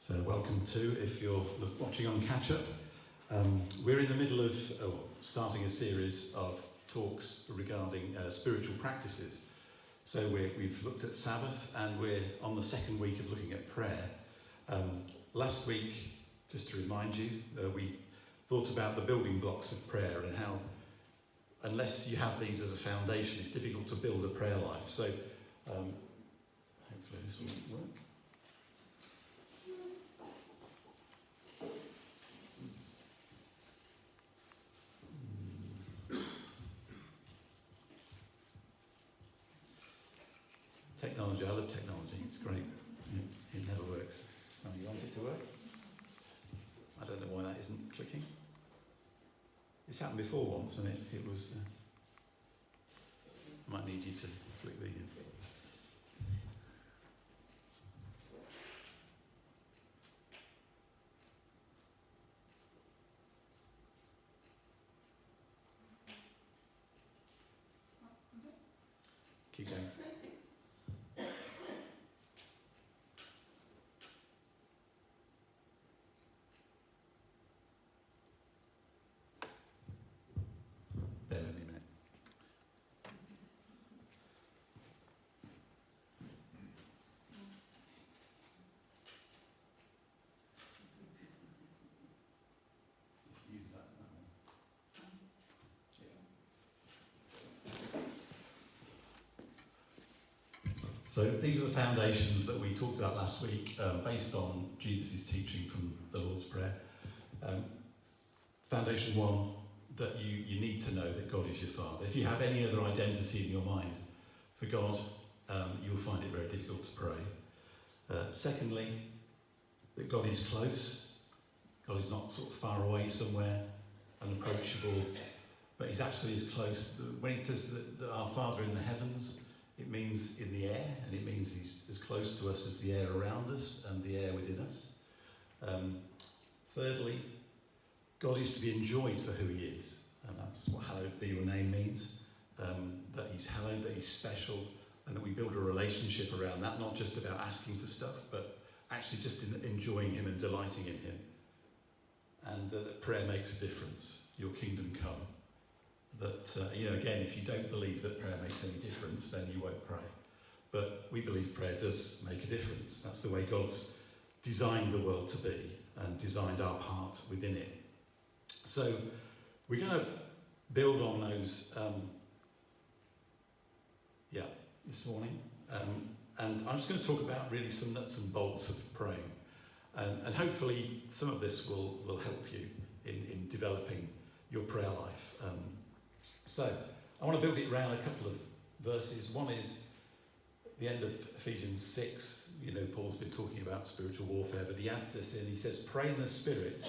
So welcome to, if you're watching on Catch Up. We're in the middle of starting a series of talks regarding spiritual practices. So we've looked at Sabbath and we're on the second week of looking at prayer. Last week, just to remind you, we thought about the building blocks of prayer and how, unless you have these as a foundation, it's difficult to build a prayer life. So hopefully this will work. Technology, I love technology, it's great. It never works. Oh, you want it to work? I don't know why that isn't clicking. It's happened before once and it was... might need you to flick the... Keep going. Bear with me a minute. Use that. So these are the foundations that we talked about last week, based on Jesus' teaching from the Lord's Prayer. Foundation one, that you need to know that God is your Father. If you have any other identity in your mind for God, you'll find it very difficult to pray. Secondly, that God is close. God is not sort of far away somewhere, unapproachable, but he's actually as close. When he says that our Father in the heavens, it means in the air, and it means he's as close to us as the air around us and the air within us. Thirdly, God is to be enjoyed for who he is, and that's what hallowed be your name means, that he's hallowed, that he's special, and that we build a relationship around that, not just about asking for stuff, but actually just in enjoying him and delighting in him. And that prayer makes a difference, your kingdom come. That, again, if you don't believe that prayer makes any difference, then you won't pray. But we believe prayer does make a difference. That's the way God's designed the world to be and designed our part within it. So we're going to build on those, this morning. And I'm just going to talk about really some nuts and bolts of praying. And hopefully some of this will help you in developing your prayer life. So I want to build it around a couple of verses. One is the end of Ephesians 6. Paul's been talking about spiritual warfare, but he adds this in. He says, pray in the Spirit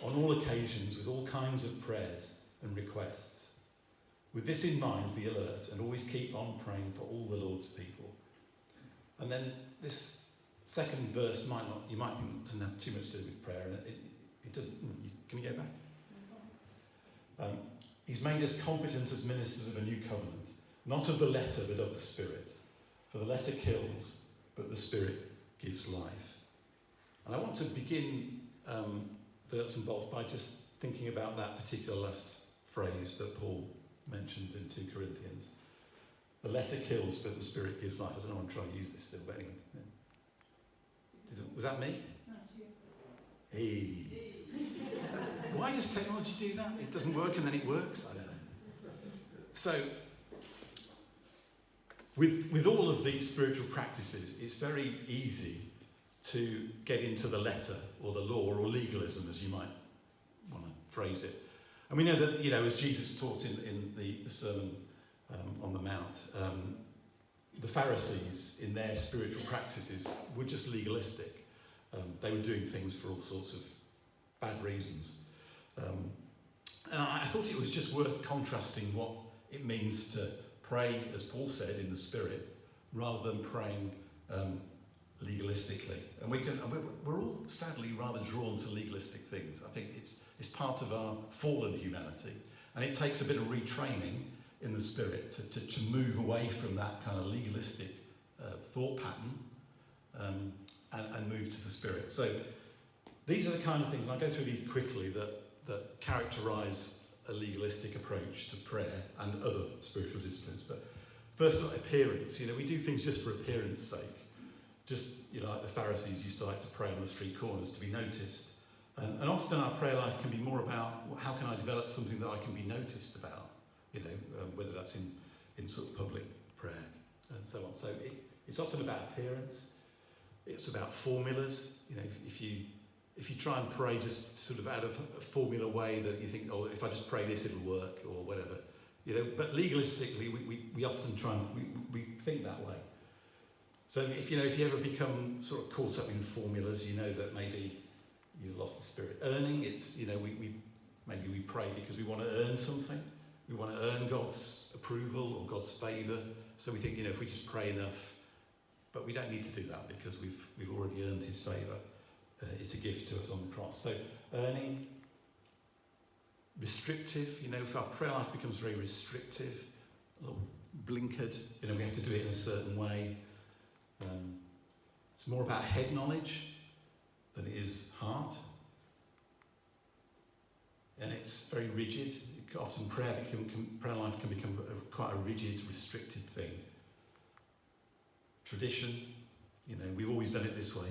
on all occasions with all kinds of prayers and requests. With this in mind, be alert and always keep on praying for all the Lord's people. And then this second verse you might think it doesn't have too much to do with prayer, and it doesn't. Can you go back? He's made us competent as ministers of a new covenant, not of the letter, but of the Spirit. For the letter kills, but the Spirit gives life. And I want to begin the nuts and bolts by just thinking about that particular last phrase that Paul mentions in 2 Corinthians. The letter kills, but the Spirit gives life. I don't know, I'm trying to use this still, but anyway. Yeah. Was that me? No, it's you. Hey. Why does technology do that? It doesn't work and then it works? I don't know. So, with all of these spiritual practices, it's very easy to get into the letter or the law or legalism, as you might want to phrase it. And we know that, as Jesus taught in the Sermon on the Mount, the Pharisees, in their spiritual practices, were just legalistic. They were doing things for all sorts of bad reasons. And I thought it was just worth contrasting what it means to pray, as Paul said, in the Spirit, rather than praying legalistically. And we're all sadly rather drawn to legalistic things. I think it's part of our fallen humanity, and it takes a bit of retraining in the Spirit to move away from that kind of legalistic thought pattern and move to the Spirit. So these are the kind of things, and I'll go through these quickly, that characterise a legalistic approach to prayer and other spiritual disciplines. But first, appearance. We do things just for appearance sake. Just, like the Pharisees used to like to pray on the street corners to be noticed. And often our prayer life can be more about, how can I develop something that I can be noticed about? Whether that's in sort of public prayer and so on. So it's often about appearance. It's about formulas. If you try and pray just sort of out of a formula way that you think, oh, if I just pray this, it'll work, or whatever. But legalistically, we often try and we think that way. So if you ever become sort of caught up in formulas, that maybe you've lost the Spirit. Earning, it's maybe we pray because we want to earn something. We want to earn God's approval or God's favour. So we think, if we just pray enough, but we don't need to do that because we've already earned His favour. It's a gift to us on the cross. So earning, restrictive. If our prayer life becomes very restrictive, a little blinkered, we have to do it in a certain way. It's more about head knowledge than it is heart. And it's very rigid. Often prayer life can become quite a rigid, restricted thing. Tradition, we've always done it this way.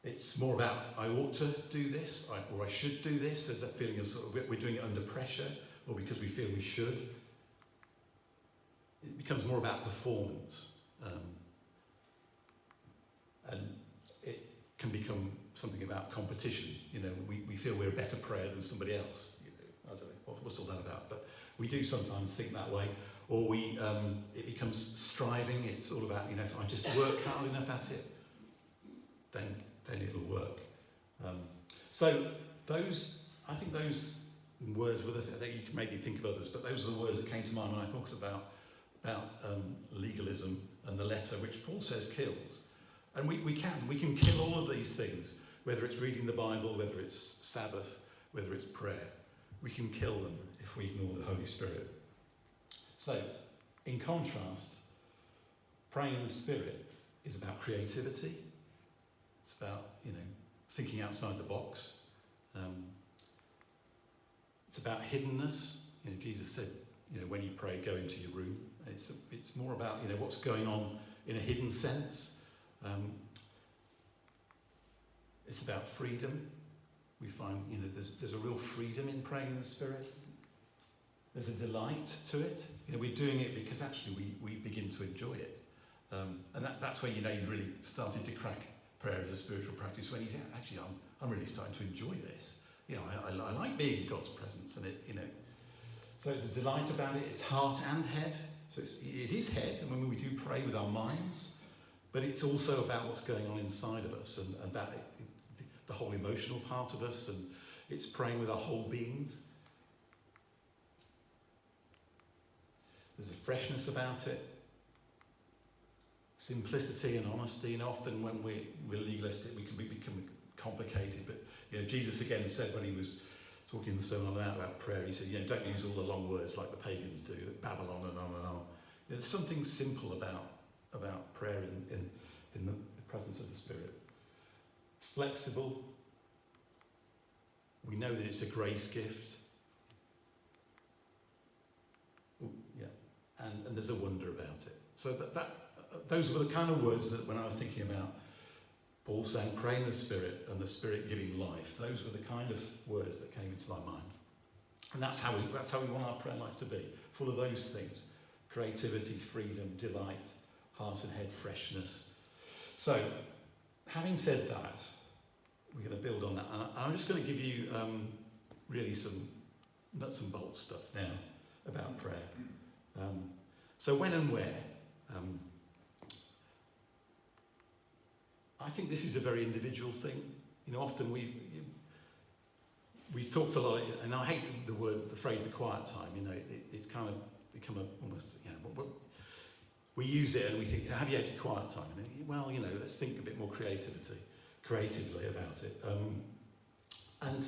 It's more about, I ought to do this, or I should do this. There's a feeling of sort of, we're doing it under pressure, or because we feel we should. It becomes more about performance. And it can become something about competition. We feel we're a better prayer than somebody else. I don't know, what's all that about? But we do sometimes think that way. Or it becomes striving. It's all about, if I just work hard enough at it, then it'll work. So I think those words were that you can maybe think of others, but those are the words that came to mind when I thought about legalism and the letter, which Paul says kills. And we can kill all of these things, whether it's reading the Bible, whether it's Sabbath, whether it's prayer. We can kill them if we ignore the Holy Spirit. So, in contrast, praying in the Spirit is about creativity. It's about, thinking outside the box. It's about hiddenness. Jesus said, when you pray, go into your room. It's more about, what's going on in a hidden sense. It's about freedom. We find, there's a real freedom in praying in the Spirit. There's a delight to it. We're doing it because actually we begin to enjoy it. And that's when, you've really started to crack prayer as a spiritual practice, when you think, actually, I'm really starting to enjoy this. I like being in God's presence, and so it's a delight about it. It's heart and head. So it is head, and when we do pray with our minds, but it's also about what's going on inside of us, and that the whole emotional part of us, and it's praying with our whole beings. There's a freshness about it, simplicity and honesty. And often when we're legalistic, we can become complicated. But Jesus again said, when he was talking in the Sermon on the Mount about prayer, he said, don't use all the long words like the pagans do, that babble on and on and on. There's something simple about prayer in the presence of the Spirit. It's flexible. We know that it's a grace gift. And there's a wonder about it. So those were the kind of words that when I was thinking about Paul saying, pray in the Spirit and the Spirit giving life, those were the kind of words that came into my mind. And that's how we want our prayer life to be, full of those things: creativity, freedom, delight, heart and head freshness. So, having said that, we're going to build on that. And I'm just going to give you really some nuts and bolts stuff now about prayer. So when and where? I think this is a very individual thing. Often we talked a lot, and I hate the phrase "the quiet time." It's kind of become almost, we use it and we think, have you had your quiet time? Well, let's think a bit more creatively about it. And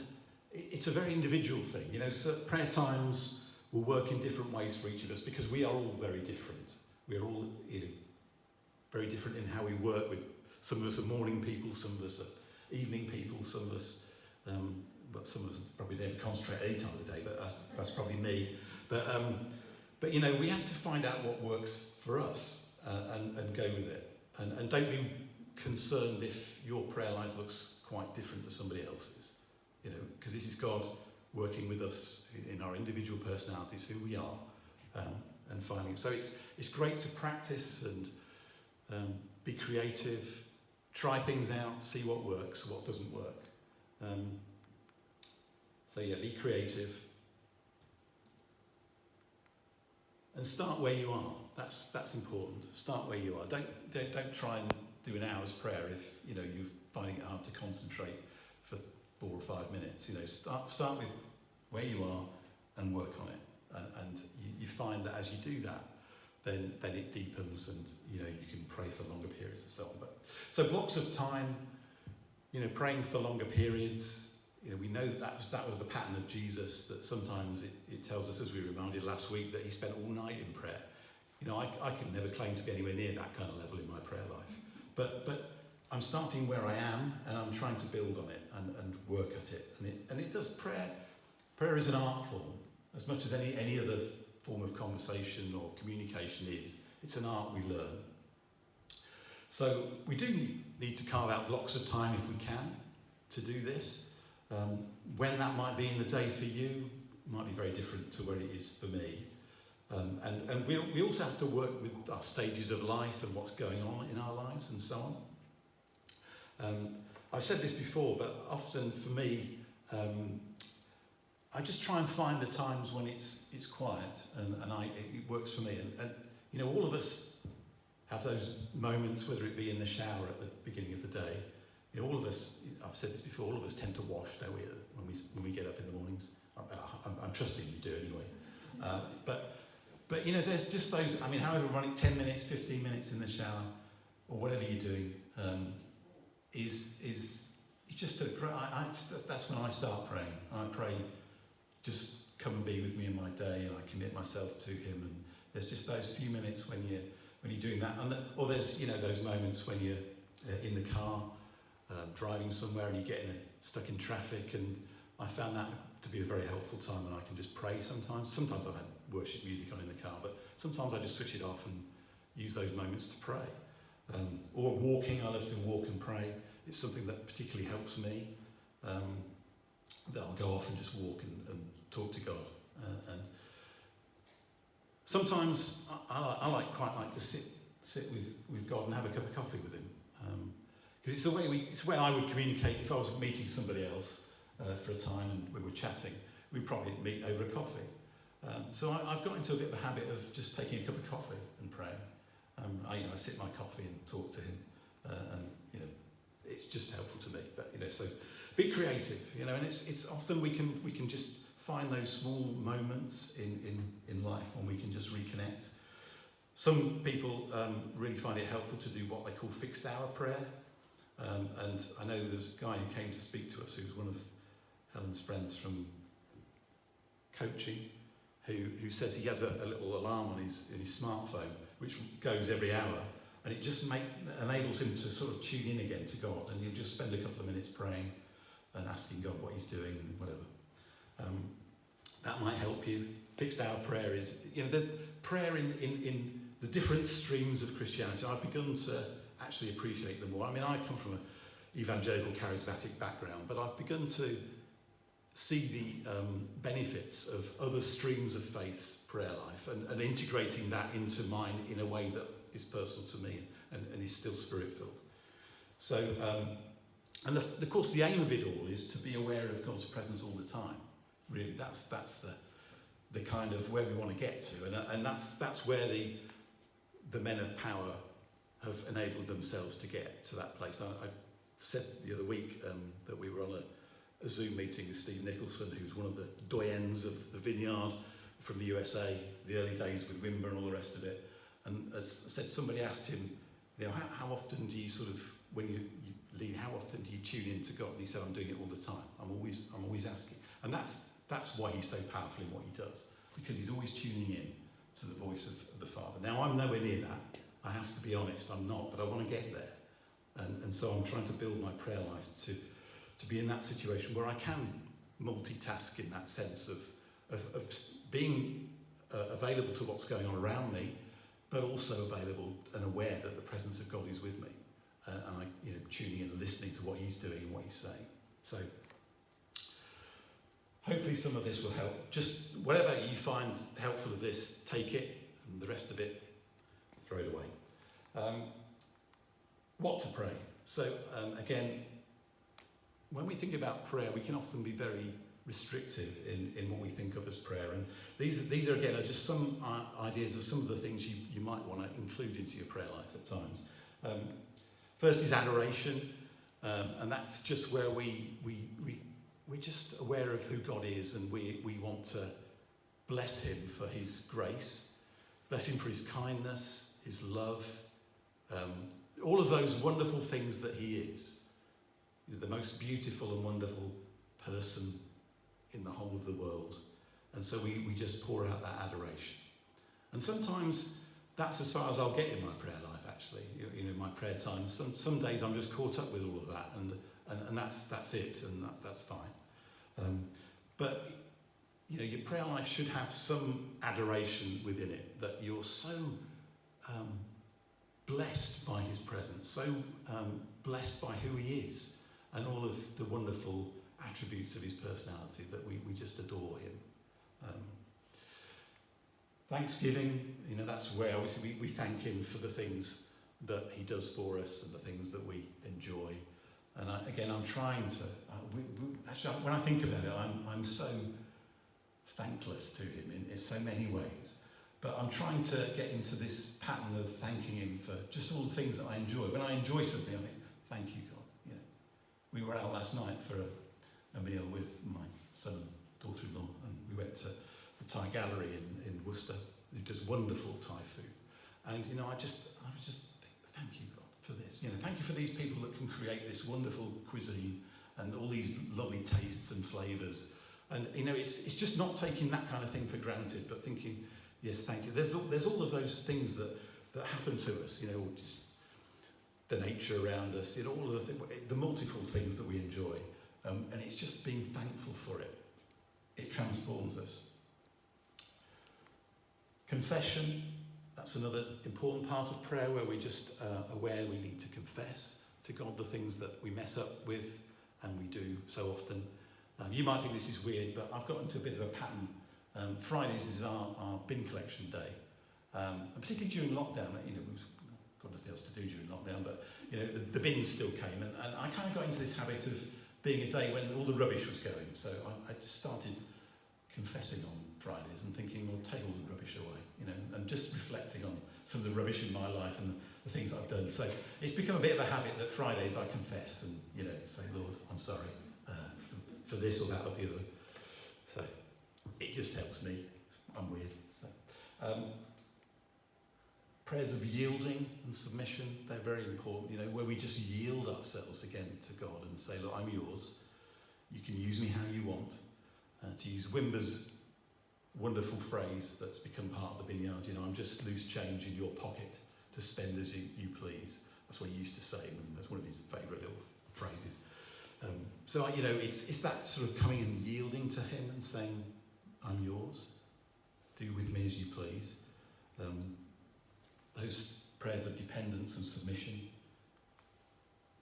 it's a very individual thing. So prayer times will work in different ways for each of us because we are all very different. We're all very different in how we work. Some of us are morning people, some of us are evening people, some of us, but some of us probably never concentrate any time of the day, but that's probably me. But you know, we have to find out what works for us and go with it. And don't be concerned if your prayer life looks quite different to somebody else's. You know, because this is God working with us in our individual personalities, who we are, and finding. So it's great to practice and be creative, try things out, see what works, what doesn't work. So yeah, be creative. And start where you are. That's important. Start where you are. Don't try and do an hour's prayer if you know you're finding it hard to concentrate for 4 or 5 minutes. You know, start with where you are and work on it. And you find that as you do that, then it deepens, and you know you can pray for longer periods and so on. So blocks of time, you know, praying for longer periods. You know, we know that was the pattern of Jesus, that sometimes it tells us, as we were reminded last week, that he spent all night in prayer. You know, I can never claim to be anywhere near that kind of level in my prayer life. But I'm starting where I am, and I'm trying to build on it and work at it. And it does prayer is an art form, as much as any other form of conversation or communication is. It's an art we learn. So we do need to carve out blocks of time if we can to do this. When that might be in the day for you might be very different to when it is for me. And we also have to work with our stages of life and what's going on in our lives and so on. I've said this before, but often for me, I just try and find the times when it's quiet and it works for me. And you know, all of us have those moments, whether it be in the shower at the beginning of the day. You know, all of us, I've said this before, all of us tend to wash, don't we, when we get up in the mornings. I'm trusting you do anyway. But you know, there's just those, I mean, however running 10 minutes, 15 minutes in the shower, or whatever you're doing, is just that's when I start praying. I pray, just come and be with me in my day, and I commit myself to him. And there's just those few minutes when you're doing that, or there's, you know, those moments when you're in the car, driving somewhere and you're getting stuck in traffic, and I found that to be a very helpful time when I can just pray sometimes. Sometimes I've had worship music on in the car, but sometimes I just switch it off and use those moments to pray. Or walking, I love to walk and pray. It's something that particularly helps me. That I'll go off and just walk and talk to God. And sometimes I quite like to sit with God and have a cup of coffee with him. Because it's the way I would communicate if I was meeting somebody else for a time and we were chatting. We'd probably meet over a coffee. So I've got into a bit of a habit of just taking a cup of coffee and praying. I sip my coffee and talk to him, and you know, it's just helpful to me. But you know, so be creative. You know, and it's often we can just find those small moments in life when we can just reconnect. Some people really find it helpful to do what they call fixed hour prayer. And I know there's a guy who came to speak to us who was one of Helen's friends from coaching, who says he has a little alarm on his smartphone which goes every hour, and it just enables him to sort of tune in again to God, and he'll just spend a couple of minutes praying and asking God what he's doing and whatever. That might help you. Fixed hour prayer is, you know, the prayer in the different streams of Christianity. I've begun to actually appreciate them more. I mean, I come from an evangelical charismatic background, but I've begun to see the benefits of other streams of faith's prayer life and integrating that into mine in a way that is personal to me and is still spirit-filled. So, and of course the aim of it all is to be aware of God's presence all the time. Really, that's the kind of where we want to get to, and that's where the men of power have enabled themselves to get to that place. I said the other week that we were on a Zoom meeting with Steve Nicholson, who's one of the doyens of the Vineyard from the USA, the early days with Wimber and all the rest of it. And as I said, somebody asked him, you know, how often do you sort of, when you lead, how often do you tune in to God? And he said, I'm doing it all the time. I'm always asking. And that's why he's so powerful in what he does, because he's always tuning in to the voice of the Father. Now, I'm nowhere near that. I have to be honest, I'm not, but I want to get there. And so I'm trying to build my prayer life to be in that situation where I can multitask in that sense of being available to what's going on around me, but also available and aware that the presence of God is with me. And I, tuning in and listening to what he's doing and what he's saying. So hopefully some of this will help. Just whatever you find helpful of this, take it, and the rest of it, throw it away. What to pray? So again, when we think about prayer, we can often be very restrictive in what we think of as prayer. And these are again, are just some ideas of some of the things you might want to include into your prayer life at times. First is adoration, and that's just where we're just aware of who God is, and we want to bless him for his grace, bless him for his kindness, his love, all of those wonderful things that he is. The most beautiful and wonderful person in the whole of the world. And so we just pour out that adoration. And sometimes that's as far as I'll get in my prayer life, actually. My prayer time. Some days I'm just caught up with all of that, and that's it, and that's fine. But your prayer life should have some adoration within it, that you're so blessed by his presence, so blessed by who he is, and all of the wonderful attributes of his personality, that we just adore him. Thanksgiving, that's where obviously we thank him for the things that he does for us and the things that we enjoy. And I'm trying to, actually, when I think about it, I'm so thankless to him in so many ways. But I'm trying to get into this pattern of thanking him for just all the things that I enjoy. When I enjoy something, I think, thank you, God. We were out last night for a meal with my son and daughter-in-law, and we went to the Thai Gallery in Worcester, who does wonderful Thai food. And I was just thank you, God, for this. Thank you for these people that can create this wonderful cuisine and all these lovely tastes and flavours. And it's just not taking that kind of thing for granted, but thinking, yes, thank you. There's all of those things that happen to us, just the nature around us, all of the multiple things that we enjoy. And it's just being thankful for it. It transforms us. Confession, that's another important part of prayer, where we're just aware we need to confess to God the things that we mess up with, and we do so often. You might think this is weird, but I've got into a bit of a pattern. Fridays is our bin collection day, and particularly during lockdown. We've got nothing else to do during lockdown, but the bins still came, and I kind of got into this habit of being a day when all the rubbish was going. So I just started confessing on Fridays and thinking, well, take all the rubbish away, and just reflecting on some of the rubbish in my life and the things I've done. So it's become a bit of a habit that Fridays I confess and, say, Lord, I'm sorry for this or that or the other. So it just helps me. I'm weird. So prayers of yielding and submission, they're very important, where we just yield ourselves again to God and say, look, I'm yours. You can use me how you want. To use Wimber's wonderful phrase that's become part of the vineyard, I'm just loose change in your pocket to spend as you please. That's what he used to say. That's one of his favourite little phrases. So it's that sort of coming and yielding to him and saying, I'm yours. Do with me as you please. Those prayers of dependence and submission.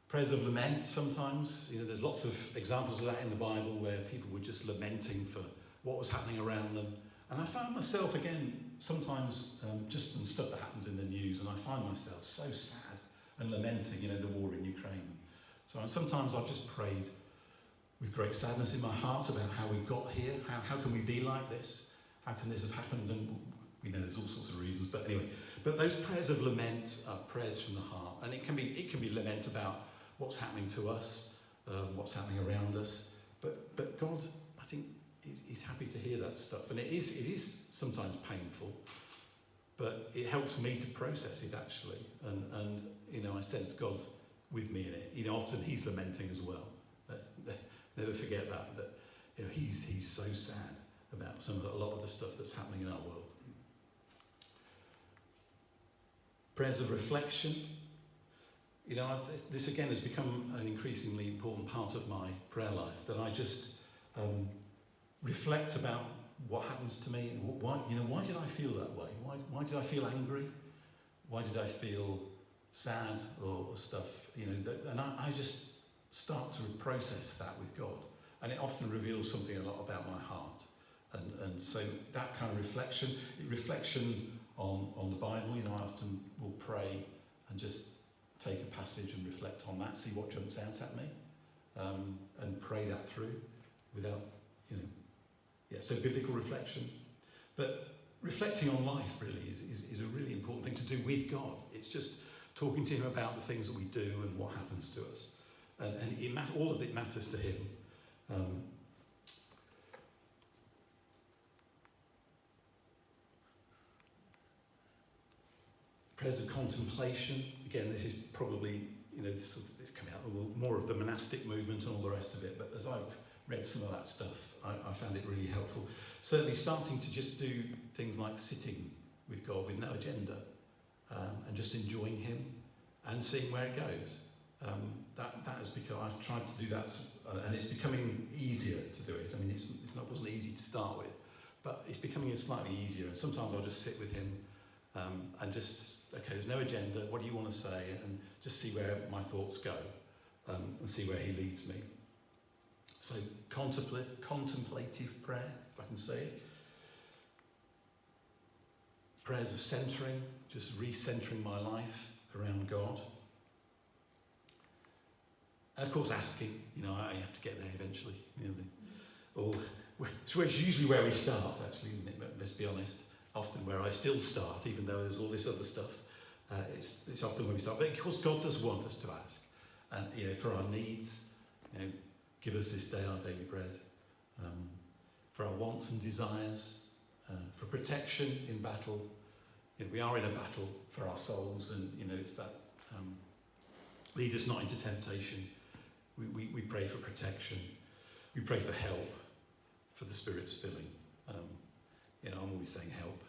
Prayers of lament sometimes. There's lots of examples of that in the Bible where people were just lamenting for what was happening around them. And I found myself, again, sometimes just some stuff that happens in the news, and I find myself so sad and lamenting, the war in Ukraine. So sometimes I've just prayed with great sadness in my heart about how we got here. How can we be like this? How can this have happened? And we know there's all sorts of reasons, but anyway. But those prayers of lament are prayers from the heart, and it can be lament about what's happening to us, what's happening around us. But God, I think, is happy to hear that stuff, and it is sometimes painful, but it helps me to process it actually, and I sense God with me in it. Often He's lamenting as well. Never forget that He's so sad about a lot of the stuff that's happening in our world. Prayers of reflection. You know, this again has become an increasingly important part of my prayer life, that I just reflect about what happens to me. Why did I feel that way? Why did I feel angry? Why did I feel sad or stuff? You know, and I just start to process that with God, and it often reveals something a lot about my heart. And so that kind of reflection on the Bible. You know, I often will pray and just take a passage and reflect on that, see what jumps out at me, and pray that through without, so biblical reflection. But reflecting on life really is a really important thing to do with God. It's just talking to him about the things that we do and what happens to us. And all of it matters to him. Prayers of contemplation. Again, this is probably, this coming out more of the monastic movement and all the rest of it. But as I've read some of that stuff, I found it really helpful. Certainly starting to just do things like sitting with God with no agenda, and just enjoying him and seeing where it goes. That has become, I've tried to do that, and it's becoming easier to do it. I mean, it wasn't easy to start with, but it's becoming slightly easier. And sometimes I'll just sit with him and just, okay, there's no agenda, what do you want to say? And just see where my thoughts go, and see where he leads me. So contemplative prayer, if I can say it. Prayers of centering, just recentering my life around God. And of course asking, I have to get there eventually. It's usually where we start, actually, isn't it? Let's be honest. Often where I still start, even though there's all this other stuff. It's often where we start. But of course God does want us to ask. And for our needs, give us this day our daily bread. For our wants and desires, for protection in battle. We are in a battle for our souls, and it's that lead us not into temptation. We pray for protection. We pray for help, for the Spirit's filling. I'm always saying help.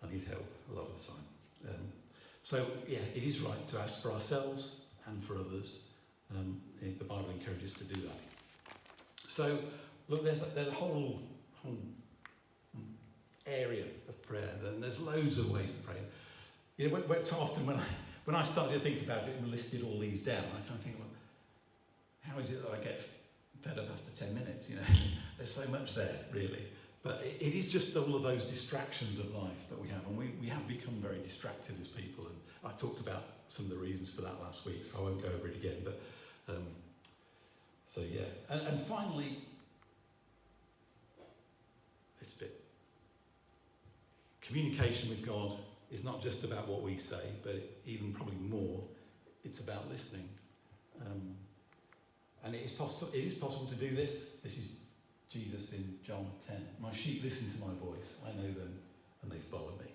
I need help a lot of the time. It is right to ask for ourselves and for others. The Bible encourages to do that. So, look, there's a whole area of prayer, and there's loads of ways to pray. So often when I started to think about it and listed all these down, I kind of think, well, how is it that I get fed up after 10 minutes? There's so much there, really. But it is just all of those distractions of life that we have, and we have become very distracted as people. And I talked about some of the reasons for that last week, so I won't go over it again. But and finally, this bit. Communication with God is not just about what we say, but even probably more, it's about listening. And it is possible to do this. This is Jesus in John 10. My sheep listen to my voice. I know them, and they follow me.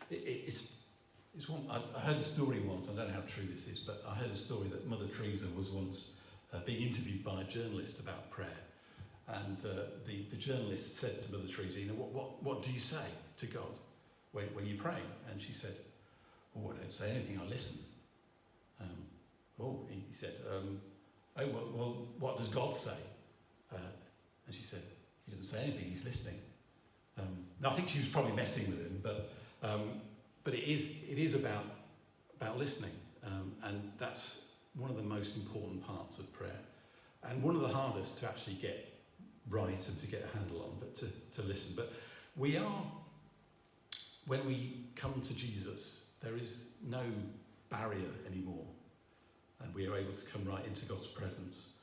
It's one. I heard a story once. I don't know how true this is, but I heard a story that Mother Teresa was once being interviewed by a journalist about prayer. And the journalist said to Mother Teresa, what do you say to God when you pray? And she said, I don't say anything, I listen. He said, well, what does God say? And she said, he doesn't say anything, he's listening. Now, I think she was probably messing with him, but it is about listening. And that's one of the most important parts of prayer. And one of the hardest to actually get right and to get a handle on, but to listen. But when we come to Jesus, there is no barrier anymore, and we are able to come right into God's presence.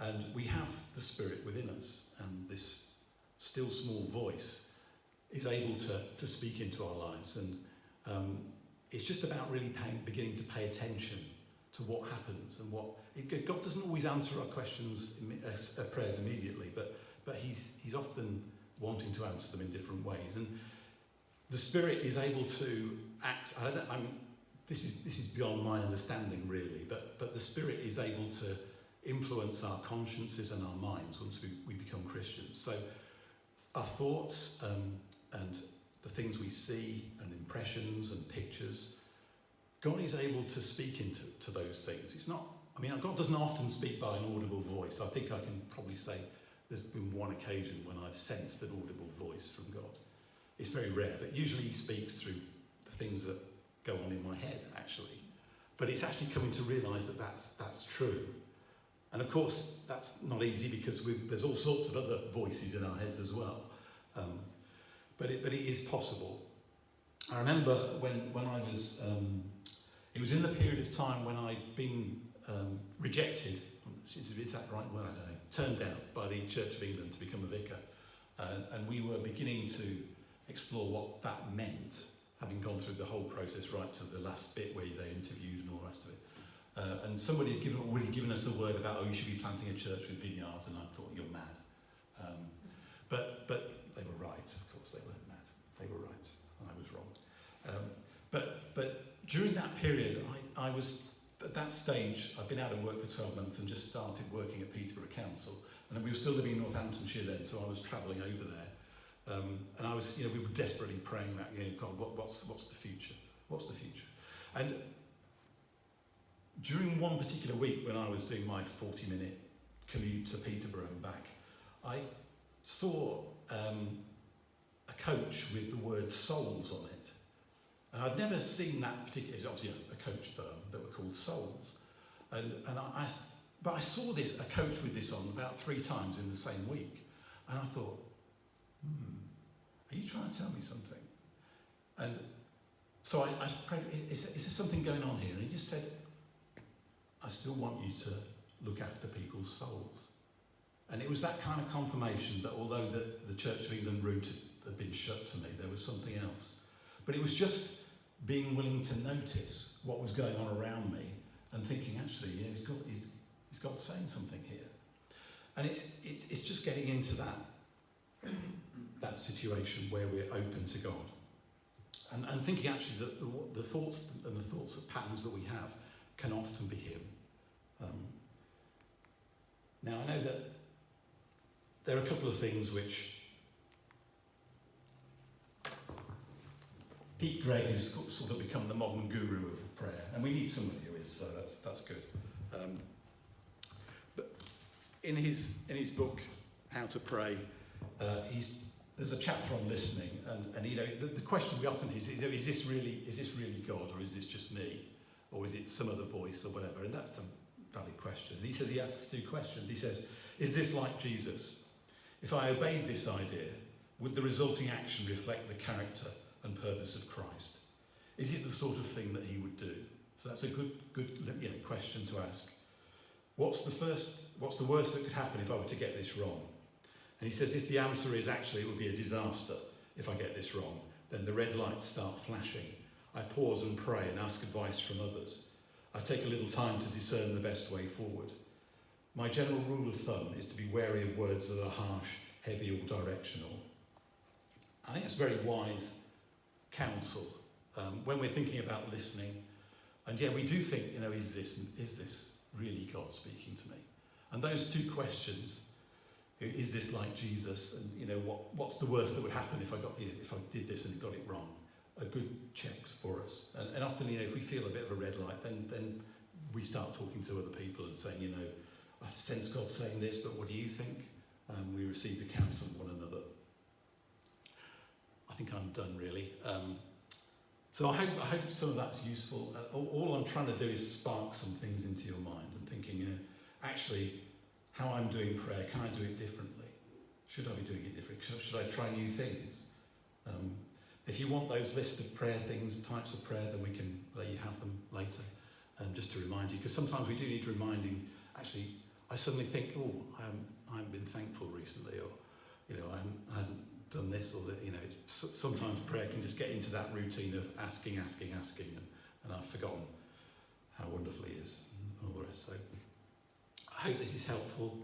And we have the Spirit within us, and this still small voice is able to speak into our lives. And it's just about really beginning to pay attention to what happens and God doesn't always answer our questions, prayers immediately, but he's often wanting to answer them in different ways. And the Spirit is able to act. This is beyond my understanding, really, but the Spirit is able to influence our consciences and our minds once we become Christians. So our thoughts and the things we see and impressions and pictures, God is able to speak into those things. It's not, God doesn't often speak by an audible voice. I think I can probably say there's been one occasion when I've sensed an audible voice from God. It's very rare, but usually he speaks through the things that go on in my head, actually. But it's actually coming to realise that that's true. And of course, that's not easy because there's all sorts of other voices in our heads as well. But it is possible. I remember when I was, it was in the period of time when I'd been rejected, is that the right word? I don't know, turned down by the Church of England to become a vicar. And we were beginning to explore what that meant, having gone through the whole process right to the last bit where they interviewed and all the rest of it. And somebody had already given us a word about, you should be planting a church with vineyard, and I thought, you're mad. But they were right, of course, they weren't mad. They were right, and I was wrong. But during that period, I was, at that stage, I'd been out of work for 12 months and just started working at Peterborough Council. And we were still living in Northamptonshire then, so I was travelling over there. And I was, we were desperately praying about, God, what's the future? What's the future? And during one particular week when I was doing my 40-minute commute to Peterborough and back, I saw a coach with the word Souls on it. And I'd never seen that particular, it's obviously a coach firm that were called Souls. But I saw a coach with this on about 3 times in the same week. And I thought, are you trying to tell me something? And so I prayed, is there something going on here? And he just said, I still want you to look after people's souls. And it was that kind of confirmation that although the Church of England route had been shut to me, there was something else. But it was just being willing to notice what was going on around me and thinking, actually, he's got saying something here. And it's just getting into that situation where we're open to God. And thinking actually that the thoughts and the thoughts of patterns that we have can often be Him. Now I know that there are a couple of things which Pete Greig has sort of become the modern guru of prayer, and we need somebody who is, so that's good. But in his book, How to Pray, there's a chapter on listening, and the question we often is this really God, or is this just me, or is it some other voice or whatever? And that's a valid question. And he says he asks 2 questions. He says, is this like Jesus? If I obeyed this idea, would the resulting action reflect the character and purpose of Christ? Is it the sort of thing that he would do? So that's a good question to ask. What's the worst that could happen if I were to get this wrong? And he says, if the answer is actually it would be a disaster if I get this wrong, then the red lights start flashing. I pause and pray and ask advice from others. I take a little time to discern the best way forward. My general rule of thumb is to be wary of words that are harsh, heavy or directional. I think it's very wise counsel when we're thinking about listening. And we do think, is this really God speaking to me? And those 2 questions, is this like Jesus? And what's the worst that would happen if I did this and got it wrong? Are good checks for us. And often, if we feel a bit of a red light, then we start talking to other people and saying, I sense God saying this, but what do you think? We receive the counsel of one another. I think I'm done, really. So I hope some of that's useful. All I'm trying to do is spark some things into your mind and thinking, actually, how I'm doing prayer, can I do it differently? Should I be doing it differently? Should I try new things? If you want those list of prayer things, types of prayer, then we can let you have them later, just to remind you. Because sometimes we do need reminding. Actually, I suddenly think, I haven't been thankful recently, or I haven't done this, or that. Sometimes prayer can just get into that routine of asking, and I've forgotten how wonderful He is, and all the rest. So I hope this is helpful.